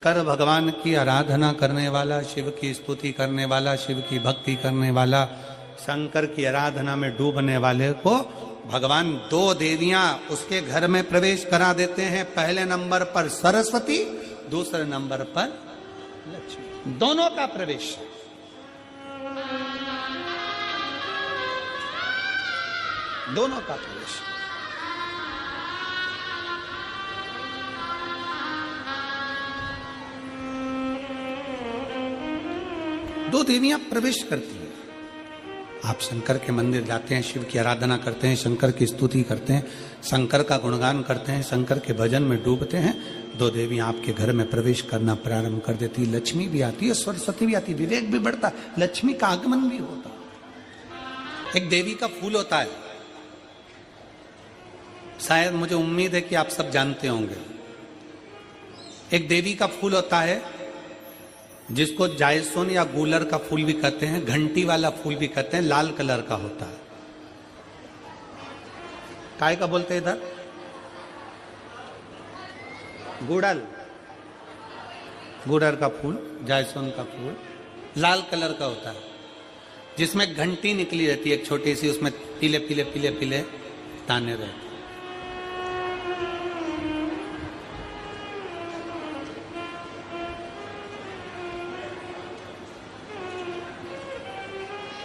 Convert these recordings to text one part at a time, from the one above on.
कर भगवान की आराधना करने वाला, शिव की स्तुति करने वाला, शिव की भक्ति करने वाला, शंकर की आराधना में डूबने वाले को भगवान दो देवियां उसके घर में प्रवेश करा देते हैं। पहले नंबर पर सरस्वती, दूसरे नंबर पर लक्ष्मी, दोनों का प्रवेश। दोनों का प्रवेश। दो देवियां प्रवेश करती हैं। आप शंकर के मंदिर जाते हैं, शिव की आराधना करते हैं, शंकर की स्तुति करते हैं, शंकर का गुणगान करते हैं, शंकर के भजन में डूबते हैं। दो देवियां आपके घर में प्रवेश करना प्रारंभ कर देती है। लक्ष्मी भी आती है, सरस्वती भी आती है, विवेक भी बढ़ता है, लक्ष्मी का आगमन भी होता है। एक देवी का फूल होता है, शायद मुझे उम्मीद है कि आप सब जानते होंगे। एक देवी का फूल होता है जिसको जायसोन या गूलर का फूल भी कहते हैं, घंटी वाला फूल भी कहते हैं, लाल कलर का होता है। काय का बोलते हैं इधर? गुड़ल, गुड़र का फूल, जायसोन का फूल लाल कलर का होता है, जिसमें घंटी निकली रहती है एक छोटी सी, उसमें पीले पीले पीले पीले ताने रहते हैं।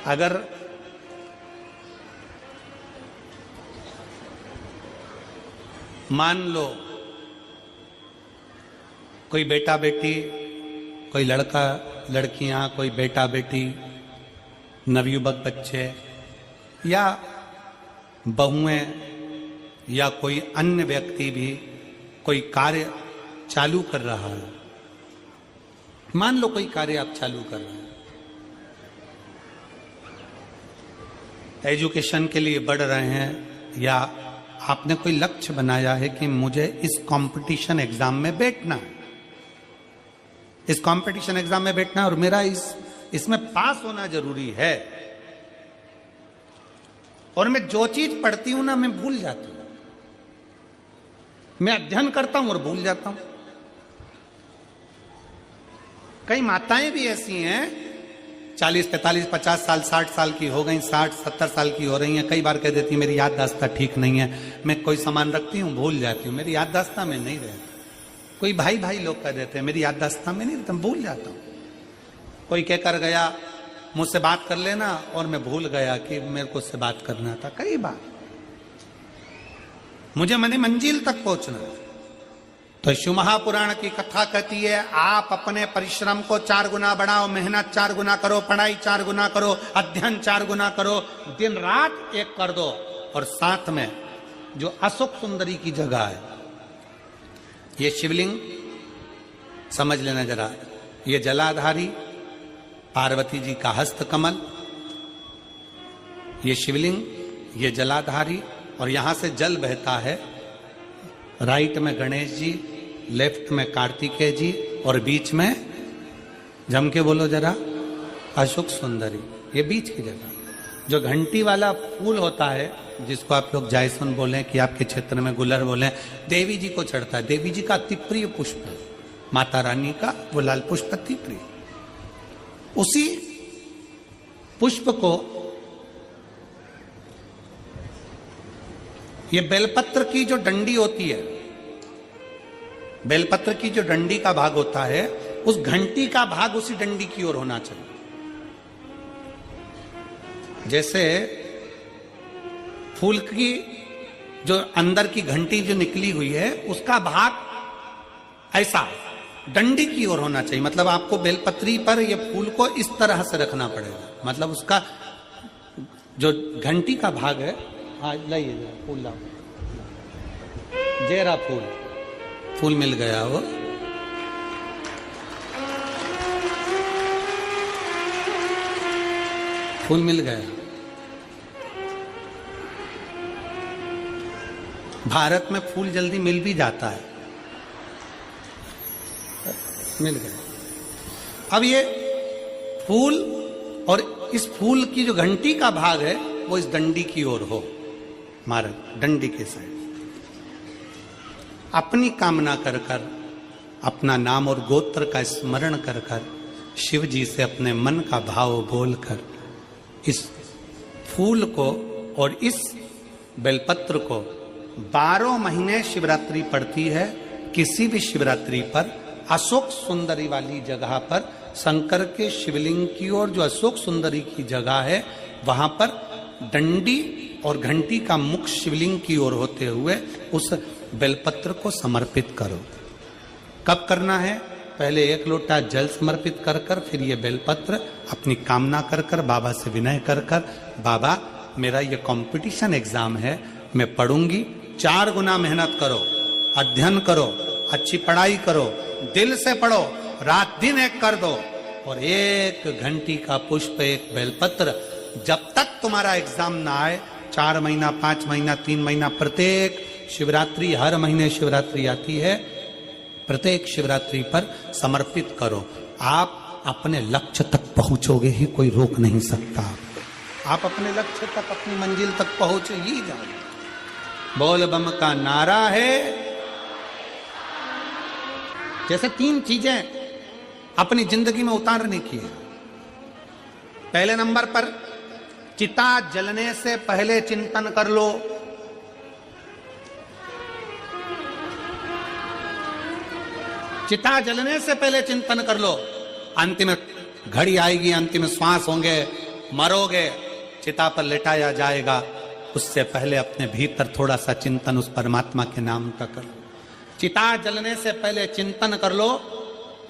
अगर मान लो कोई बेटा बेटी, कोई लड़का लड़कियां, कोई बेटा बेटी, नवयुवक बच्चे या बहुएं या कोई अन्य व्यक्ति भी कोई कार्य चालू कर रहा है। मान लो कोई कार्य आप चालू कर रहे हैं, एजुकेशन के लिए बढ़ रहे हैं, या आपने कोई लक्ष्य बनाया है कि मुझे इस कंपटीशन एग्जाम में बैठना है, इस कंपटीशन एग्जाम में बैठना है और मेरा इसमें पास होना जरूरी है, और मैं जो चीज पढ़ती हूं ना मैं भूल जाती हूं, मैं अध्ययन करता हूं और भूल जाता हूं। कई माताएं भी ऐसी हैं 40, 45, 50 साल, 60 साल की हो गई, 60, 70 साल की हो रही हैं, कई बार कह देती मेरी याददाश्त ठीक नहीं है, मैं कोई सामान रखती हूँ भूल जाती हूँ, मेरी याददाश्त में नहीं रहती। कोई भाई भाई लोग कह देते हैं मेरी याददाश्त में नहीं रहता, भूल जाता हूँ। कोई कहकर गया मुझसे बात कर लेना और मैं भूल गया कि मेरे को उससे बात करना था। कई बार मुझे मने मंजिल तक पहुंचना है। तो शिव महापुराण की कथा कहती है आप अपने परिश्रम को 4 गुना बढ़ाओ, मेहनत 4 गुना करो, पढ़ाई 4 गुना करो, अध्ययन 4 गुना करो, दिन रात एक कर दो। और साथ में जो अशोक सुंदरी की जगह है, ये शिवलिंग समझ लेना जरा, ये जलाधारी पार्वती जी का हस्त कमल, ये शिवलिंग, ये जलाधारी, और यहां से जल बहता है। राइट में गणेश जी, लेफ्ट में कार्तिकेय जी, और बीच में जम के बोलो जरा अशोक सुंदरी, ये बीच की जगह। जो घंटी वाला फूल होता है जिसको आप लोग जायसोन बोले कि आपके क्षेत्र में गुलर बोले, देवी जी को चढ़ता है। देवी जी का अति प्रिय पुष्प है, माता रानी का वो लाल पुष्प अति प्रिय। उसी पुष्प को ये बेलपत्र की जो डंडी होती है, बेलपत्र की जो डंडी का भाग होता है, उस घंटी का भाग उसी डंडी की ओर होना चाहिए। जैसे फूल की जो अंदर की घंटी जो निकली हुई है उसका भाग ऐसा डंडी की ओर होना चाहिए। मतलब आपको बेलपत्री पर ये फूल को इस तरह से रखना पड़ेगा, मतलब उसका जो घंटी का भाग है। हाँ लाइए फूल लाओ, जेरा फूल मिल गया। वो फूल मिल गया। भारत में फूल जल्दी मिल भी जाता है, मिल गया। अब ये फूल और इस फूल की जो घंटी का भाग है वो इस डंडी की ओर हो, मार्ग डंडी के साइड। अपनी कामना कर कर अपना नाम और गोत्र का स्मरण कर कर, शिव जी से अपने मन का भाव बोलकर इस फूल को और इस बेलपत्र को 12 महीने शिवरात्रि पड़ती है। किसी भी शिवरात्रि पर अशोक सुंदरी वाली जगह पर, शंकर के शिवलिंग की ओर जो अशोक सुंदरी की जगह है, वहां पर डंडी और घंटी का मुख शिवलिंग की ओर होते हुए उस बेलपत्र को समर्पित करो। कब करना है? पहले 1 लोटा जल समर्पित कर कर, फिर ये बेलपत्र अपनी कामना कर कर, बाबा से विनय कर कर, बाबा मेरा ये कंपटीशन एग्जाम है, मैं पढ़ूंगी, 4 गुना मेहनत करो, अध्ययन करो, अच्छी पढ़ाई करो, दिल से पढ़ो, रात दिन एक कर दो, और 1 घंटी का पुष्प, 1 बेलपत्र, जब तक तुम्हारा एग्जाम ना आए, 4 महीना, 5 महीना, 3 महीना, प्रत्येक शिवरात्रि, हर महीने शिवरात्रि आती है, प्रत्येक शिवरात्रि पर समर्पित करो। आप अपने लक्ष्य तक पहुंचोगे ही, कोई रोक नहीं सकता। आप अपने लक्ष्य तक, अपनी मंजिल तक पहुंच ही जाओगे। बोल बम का नारा है। जैसे 3 चीजें अपनी जिंदगी में उतारने की है। पहले नंबर पर, चिता जलने से पहले चिंतन कर लो। चिता जलने से पहले चिंतन कर लो। अंतिम घड़ी आएगी, अंतिम श्वास होंगे, मरोगे, चिता पर लेटाया जाएगा, उससे पहले अपने भीतर थोड़ा सा चिंतन उस परमात्मा के नाम का कर लो। चिता जलने से पहले चिंतन कर लो।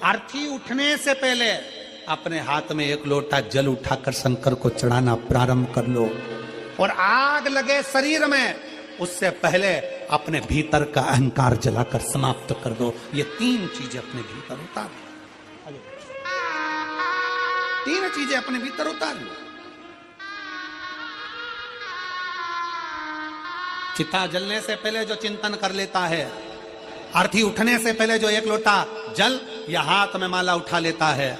अर्थी उठने से पहले अपने हाथ में 1 लोटा जल उठाकर शंकर को चढ़ाना प्रारंभ कर लो। और आग लगे शरीर में, उससे पहले अपने भीतर का अहंकार जलाकर समाप्त कर दो। ये 3 चीजें अपने भीतर उतार, 3 चीजें अपने भीतर उतार लो। चिता जलने से पहले जो चिंतन कर लेता है, अर्थी उठने से पहले जो 1 लोटा जल या हाथ में माला उठा लेता है,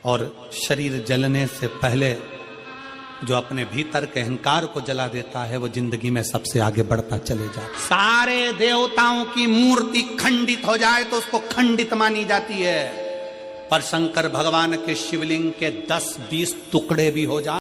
और शरीर जलने से पहले जो अपने भीतर के अहंकार को जला देता है, वो जिंदगी में सबसे आगे बढ़ता चले जाए। सारे देवताओं की मूर्ति खंडित हो जाए तो उसको खंडित मानी जाती है, पर शंकर भगवान के शिवलिंग के 10-20 टुकड़े भी हो जाए